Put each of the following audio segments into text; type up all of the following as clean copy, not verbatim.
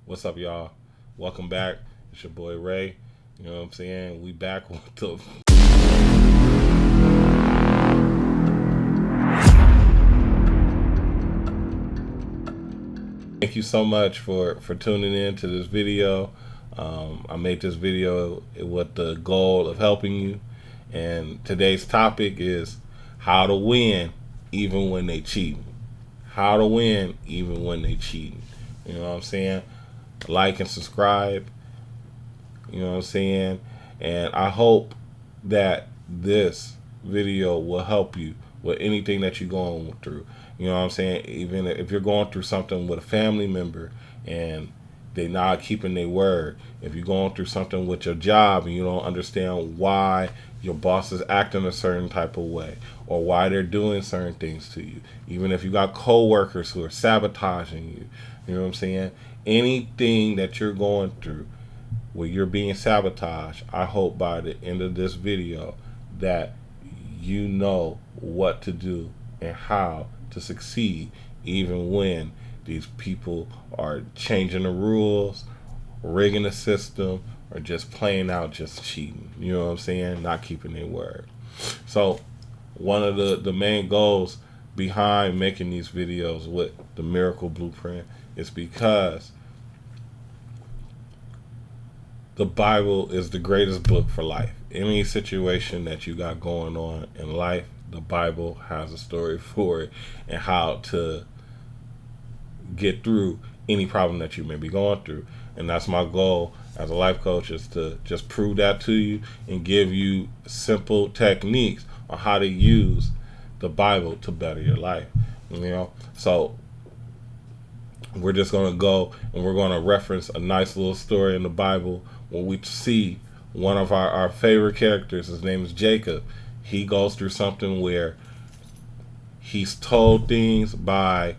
What's up, y'all? Welcome back. It's your boy Ray. You know what I'm saying? We back with the Thank you so much for tuning in to this video. I made this video with the goal of helping you, and today's topic is how to win even when they cheating. How to win even when they cheating. You know what I'm saying? Like and subscribe. You know what I'm saying? And I hope that this video will help you with anything that you're going through. You know what I'm saying? Even if you're going through something with a family member and they're not keeping their word. If you're going through something with your job and you don't understand why your boss is acting a certain type of way or why they're doing certain things to you. Even if you got co-workers who are sabotaging you. You know what I'm saying? Anything that you're going through where you're being sabotaged, I hope by the end of this video that you know what to do and how to succeed even when these people are changing the rules, rigging the system, or just playing out, just cheating. You know what I'm saying? Not keeping their word. So one of the main goals behind making these videos with the Miracle Blueprint is because the Bible is the greatest book for life. Any situation that you got going on in life, the Bible has a story for it and how to get through any problem that you may be going through. And that's my goal as a life coach, is to just prove that to you and give you simple techniques on how to use the Bible to better your life. You know, so we're just going to go and we're going to reference a nice little story in the Bible when we see one of our favorite characters. His name is Jacob. He goes through something where he's told things by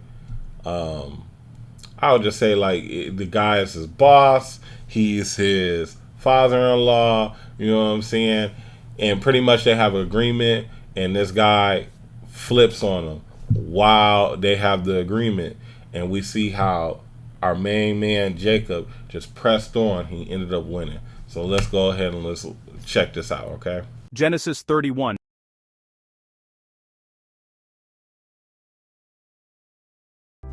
I would just say, like, the guy is his boss, he's his father-in-law, you know what I'm saying? And pretty much they have an agreement, and this guy flips on them while they have the agreement. And we see how our main man, Jacob, just pressed on. He ended up winning. So let's go ahead and let's check this out, okay? Genesis 31.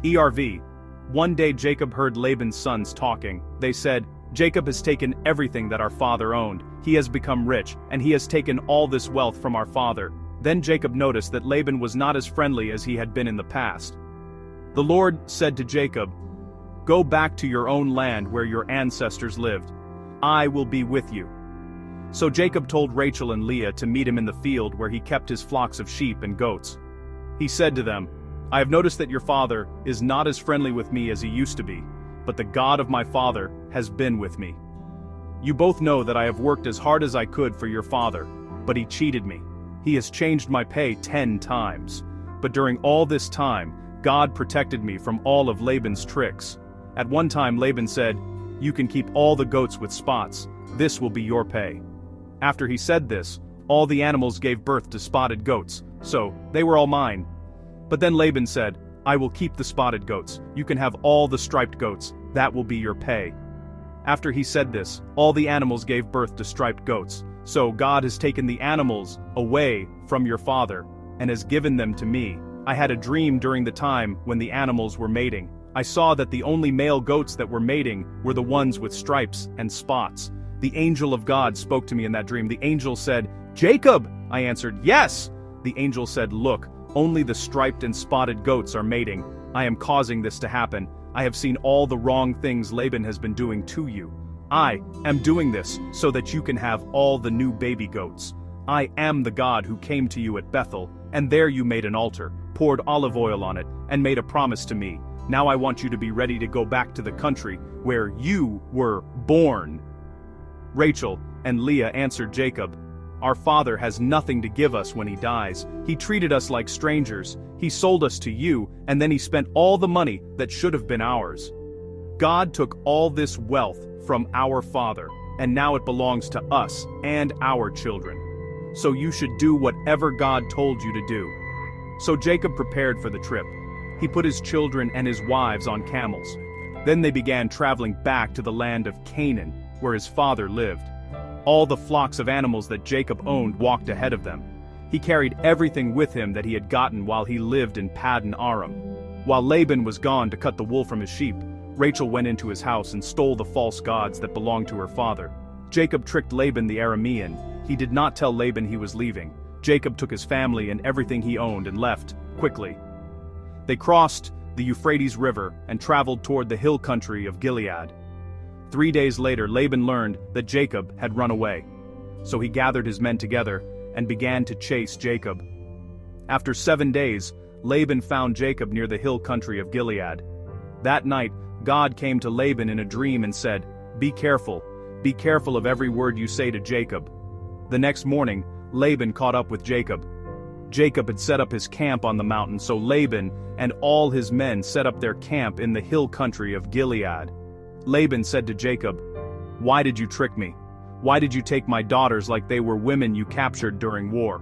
ERV. One day Jacob heard Laban's sons talking. They said, "Jacob has taken everything that our father owned. He has become rich, and he has taken all this wealth from our father." Then Jacob noticed that Laban was not as friendly as he had been in the past. The Lord said to Jacob, "Go back to your own land where your ancestors lived. I will be with you." So Jacob told Rachel and Leah to meet him in the field where he kept his flocks of sheep and goats. He said to them, "I have noticed that your father is not as friendly with me as he used to be, but the God of my father has been with me. You both know that I have worked as hard as I could for your father, but he cheated me. He has changed my pay 10 times. But during all this time, God protected me from all of Laban's tricks. At one time Laban said, 'You can keep all the goats with spots. This will be your pay.' After he said this, all the animals gave birth to spotted goats, so they were all mine. But then Laban said, 'I will keep the spotted goats. You can have all the striped goats. That will be your pay.' After he said this, all the animals gave birth to striped goats. So God has taken the animals away from your father and has given them to me. I had a dream during the time when the animals were mating. I saw that the only male goats that were mating were the ones with stripes and spots. The angel of God spoke to me in that dream. The angel said, 'Jacob!' I answered, 'Yes!' The angel said, 'Look, only the striped and spotted goats are mating. I am causing this to happen. I have seen all the wrong things Laban has been doing to you. I am doing this so that you can have all the new baby goats. I am the God who came to you at Bethel, and there you made an altar, poured olive oil on it, and made a promise to me. Now I want you to be ready to go back to the country where you were born.' Rachel and Leah answered Jacob, 'Our father has nothing to give us when he dies. He treated us like strangers. He sold us to you, and then he spent all the money that should have been ours. God took all this wealth from our father, and now it belongs to us and our children. So you should do whatever God told you to do.' So Jacob prepared for the trip. He put his children and his wives on camels. Then they began traveling back to the land of Canaan, where his father lived. All the flocks of animals that Jacob owned walked ahead of them. He carried everything with him that he had gotten while he lived in Paddan Aram. While Laban was gone to cut the wool from his sheep, Rachel went into his house and stole the false gods that belonged to her father. Jacob tricked Laban the Aramean. He did not tell Laban he was leaving. Jacob took his family and everything he owned and left, quickly. They crossed the Euphrates River and traveled toward the hill country of Gilead. 3 days later, Laban learned that Jacob had run away. So he gathered his men together and began to chase Jacob. After 7 days, Laban found Jacob near the hill country of Gilead. That night, God came to Laban in a dream and said, Be careful of every word you say to Jacob." The next morning, Laban caught up with Jacob. Jacob had set up his camp on the mountain, so Laban and all his men set up their camp in the hill country of Gilead. Laban said to Jacob, "Why did you trick me? Why did you take my daughters like they were women you captured during war?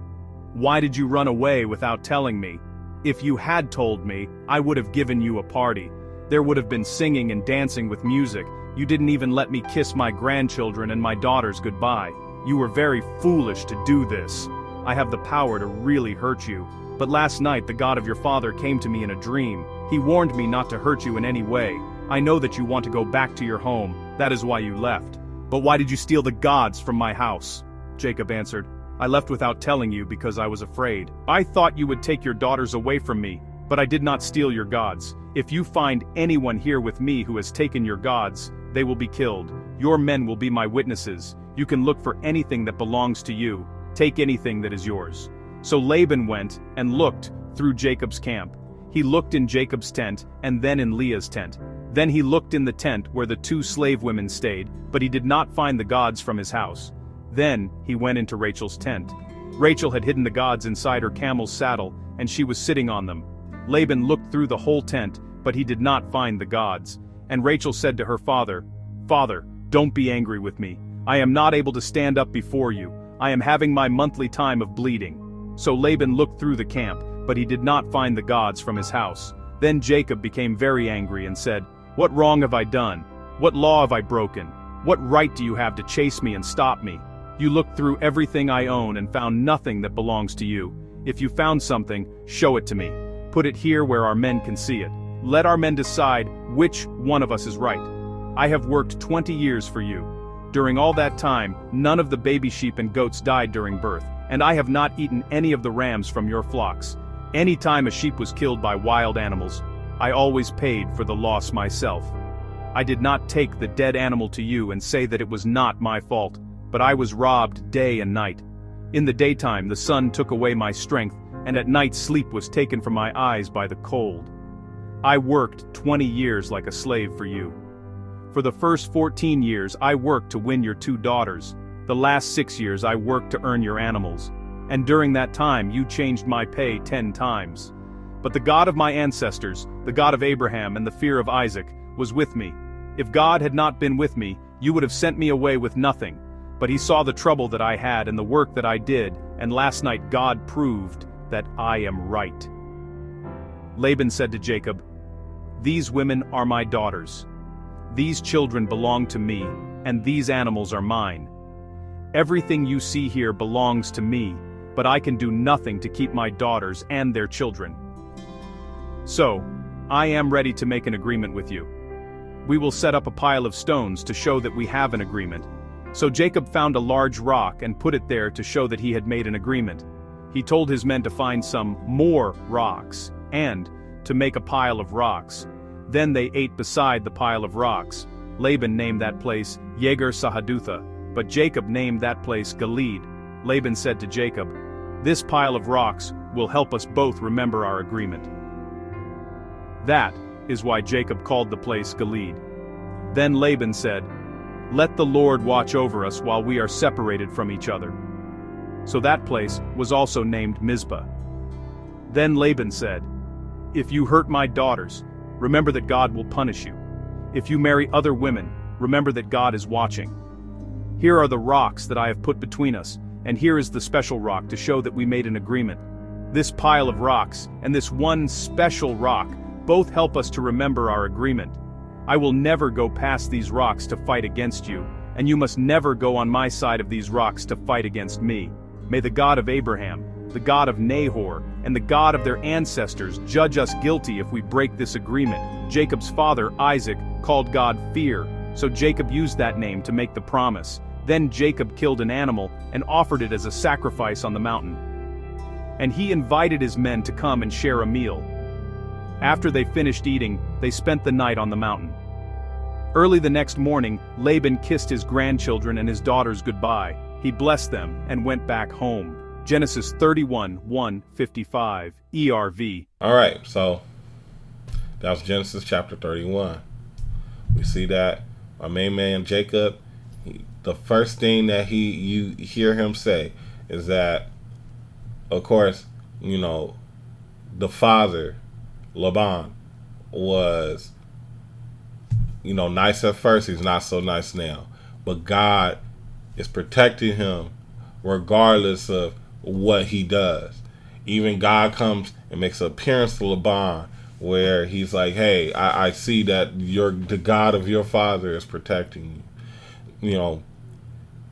Why did you run away without telling me? If you had told me, I would have given you a party. There would have been singing and dancing with music. You didn't even let me kiss my grandchildren and my daughters goodbye. You were very foolish to do this. I have the power to really hurt you. But last night the God of your father came to me in a dream. He warned me not to hurt you in any way. I know that you want to go back to your home. That is why you left. But why did you steal the gods from my house?" Jacob answered, "I left without telling you because I was afraid. I thought you would take your daughters away from me, but I did not steal your gods. If you find anyone here with me who has taken your gods, they will be killed. Your men will be my witnesses. You can look for anything that belongs to you. Take anything that is yours." So Laban went and looked through Jacob's camp. He looked in Jacob's tent and then in Leah's tent. Then he looked in the tent where the 2 slave women stayed, but he did not find the gods from his house. Then he went into Rachel's tent. Rachel had hidden the gods inside her camel's saddle, and she was sitting on them. Laban looked through the whole tent, but he did not find the gods. And Rachel said to her father, "Father, don't be angry with me. I am not able to stand up before you. I am having my monthly time of bleeding." So Laban looked through the camp, but he did not find the gods from his house. Then Jacob became very angry and said, "What wrong have I done? What law have I broken? What right do you have to chase me and stop me? You looked through everything I own and found nothing that belongs to you. If you found something, show it to me. Put it here where our men can see it. Let our men decide which one of us is right. I have worked 20 years for you. During all that time, none of the baby sheep and goats died during birth, and I have not eaten any of the rams from your flocks. Any time a sheep was killed by wild animals, I always paid for the loss myself. I did not take the dead animal to you and say that it was not my fault, but I was robbed day and night. In the daytime the sun took away my strength, and at night sleep was taken from my eyes by the cold. I worked 20 years like a slave for you. For the first 14 years I worked to win your 2 daughters. The last 6 years I worked to earn your animals. And during that time you changed my pay 10 times. But the God of my ancestors, the God of Abraham and the fear of Isaac, was with me. If God had not been with me, you would have sent me away with nothing. But he saw the trouble that I had and the work that I did, and last night God proved that I am right." Laban said to Jacob, "These women are my daughters. These children belong to me, and these animals are mine. Everything you see here belongs to me, but I can do nothing to keep my daughters and their children. So, I am ready to make an agreement with you. We will set up a pile of stones to show that we have an agreement." So Jacob found a large rock and put it there to show that he had made an agreement. He told his men to find some more rocks, and to make a pile of rocks. Then they ate beside the pile of rocks. Laban named that place Yegar Sahadutha, but Jacob named that place Gilead. Laban said to Jacob, "This pile of rocks will help us both remember our agreement." That is why Jacob called the place Gilead. Then Laban said, "Let the Lord watch over us while we are separated from each other." So that place was also named Mizpah. Then Laban said, "If you hurt my daughters, remember that God will punish you. If you marry other women, remember that God is watching. Here are the rocks that I have put between us, and here is the special rock to show that we made an agreement. This pile of rocks and this one special rock both help us to remember our agreement. I will never go past these rocks to fight against you, and you must never go on my side of these rocks to fight against me. May the God of Abraham, the God of Nahor, and the God of their ancestors judge us guilty if we break this agreement." Jacob's father, Isaac, called God Fear, so Jacob used that name to make the promise. Then Jacob killed an animal and offered it as a sacrifice on the mountain. And he invited his men to come and share a meal. After they finished eating, they spent the night on the mountain. Early the next morning, Laban kissed his grandchildren and his daughters goodbye. He blessed them and went back home. Genesis 31:1-55, ERV. All right, so that was Genesis chapter 31. We see that our main man Jacob, the first thing that you hear him say is that, of course, the father, Laban, was, nice at first. He's not so nice now. But God is protecting him regardless of what he does. Even God comes and makes an appearance to Laban where he's like, hey, I see that the God of your father is protecting you.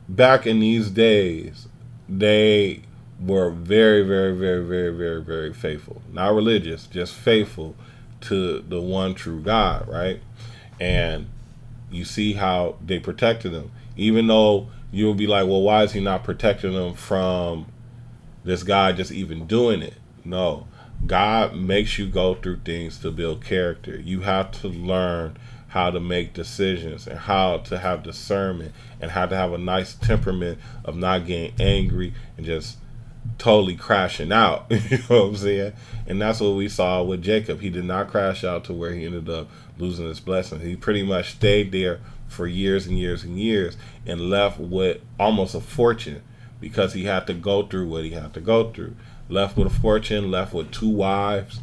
Back in these days, they were very, very, very, very, very, very faithful. Not religious, just faithful to the one true God, right? And you see how they protected them. Even though you'll be like, well, why is he not protecting them from this guy just even doing it? No. God makes you go through things to build character. You have to learn how to make decisions and how to have discernment and how to have a nice temperament of not getting angry and just totally crashing out. You know what I'm saying? And that's what we saw with Jacob. He did not crash out to where he ended up losing his blessing. He pretty much stayed there for years and years and years and left with almost a fortune because he had to go through what he had to go through. Left with a fortune, left with 2 wives,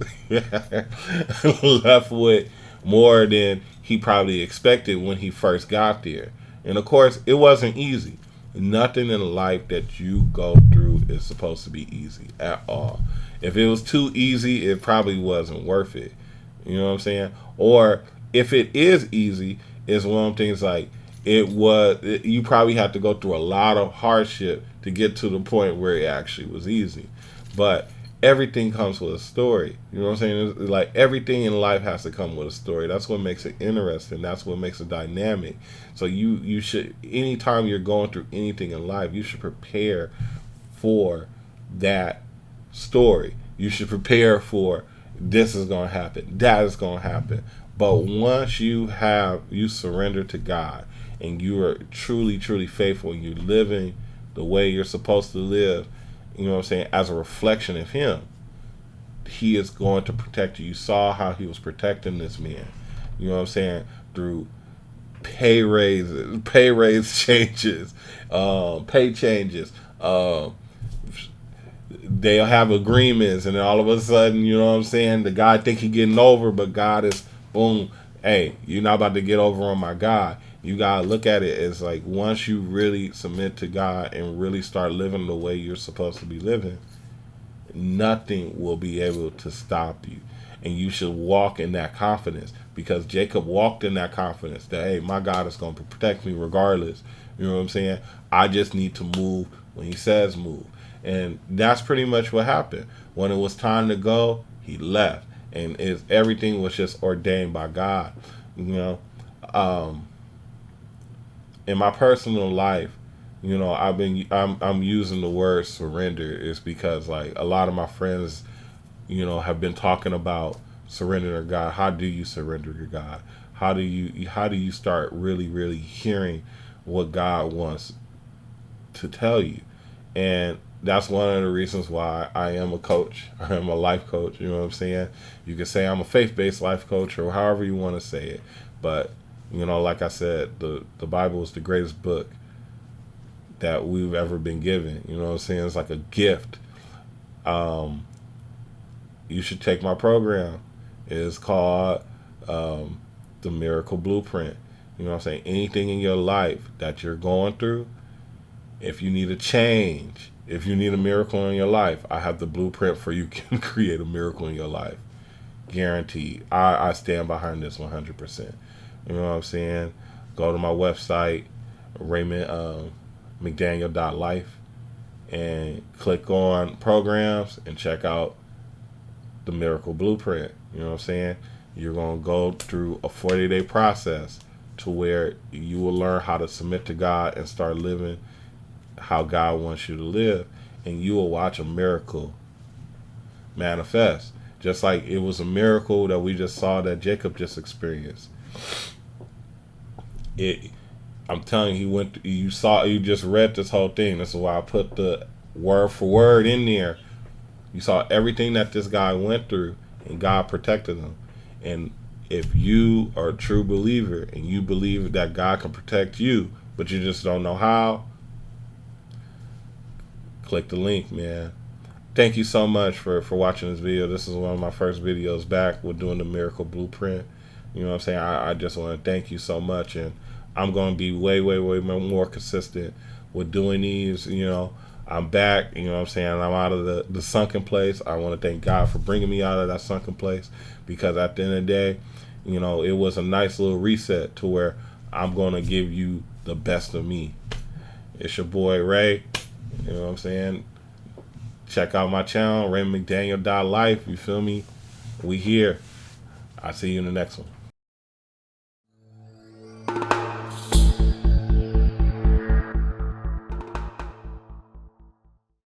left with more than he probably expected when he first got there. And of course, it wasn't easy. Nothing in life that you go through is supposed to be easy at all. If it was too easy, it probably wasn't worth it. You know what I'm saying? Or if it is easy, it's one of the things like you probably have to go through a lot of hardship to get to the point where it actually was easy. But everything comes with a story. You know what I'm saying? It's like everything in life has to come with a story. That's what makes it interesting. That's what makes it dynamic. So you should, anytime you're going through anything in life, you should prepare for that story. You should prepare for this is going to happen, that is going to happen. But once you surrender to God and you are truly, truly faithful and you're living the way you're supposed to live, you know what I'm saying, as a reflection of him, he is going to protect you. You saw how he was protecting this man, you know what I'm saying, through pay raise changes, pay changes. They'll have agreements, and then all of a sudden, you know what I'm saying, the guy think he getting over, but God is, boom, hey, you're not about to get over on my God. You gotta look at it as like, once you really submit to God and really start living the way you're supposed to be living, nothing will be able to stop you. And you should walk in that confidence, because Jacob walked in that confidence that, hey, my God is going to protect me regardless. You know what I'm saying? I just need to move when he says move. And that's pretty much what happened. When it was time to go, he left. And everything was just ordained by God. You know, in my personal life, you know, I'm using the word surrender is because, like, a lot of my friends, you know, have been talking about surrendering to God. How do you surrender to God? How do you start really, really hearing what God wants to tell you? And that's one of the reasons why I am a coach. I am a life coach. You know what I'm saying? You can say I'm a faith-based life coach or however you want to say it. But, you know, like I said, the Bible is the greatest book that we've ever been given. You know what I'm saying? It's like a gift. You should take my program. It's called The Miracle Blueprint. You know what I'm saying? Anything in your life that you're going through, if you need a change, if you need a miracle in your life, I have the blueprint for you can create a miracle in your life. Guaranteed. I stand behind this 100%. You know what I'm saying? Go to my website, RaymondMcDaniel.life, and click on programs and check out the Miracle Blueprint. You know what I'm saying? You're going to go through a 40-day process to where you will learn how to submit to God and start living how God wants you to live. And you will watch a miracle manifest. Just like it was a miracle that we just saw that Jacob just experienced. I'm telling you, you just read this whole thing. This is why I put the word for word in there. You saw everything that this guy went through, and God protected him. And if you are a true believer and you believe that God can protect you, but you just don't know how, click the link, man. Thank you so much for watching this video. This is one of my first videos back with doing the Miracle Blueprint. You know what I'm saying? I just want to thank you so much, and I'm going to be way more consistent with doing these. You know, I'm back. You know what I'm saying? I'm out of the sunken place. I want to thank God for bringing me out of that sunken place, because at the end of the day, you know, it was a nice little reset to where I'm going to give you the best of me. It's your boy Ray. You know what I'm saying? Check out my channel, RaymondMcDaniel.life. You feel me? We here. I'll see you in the next one.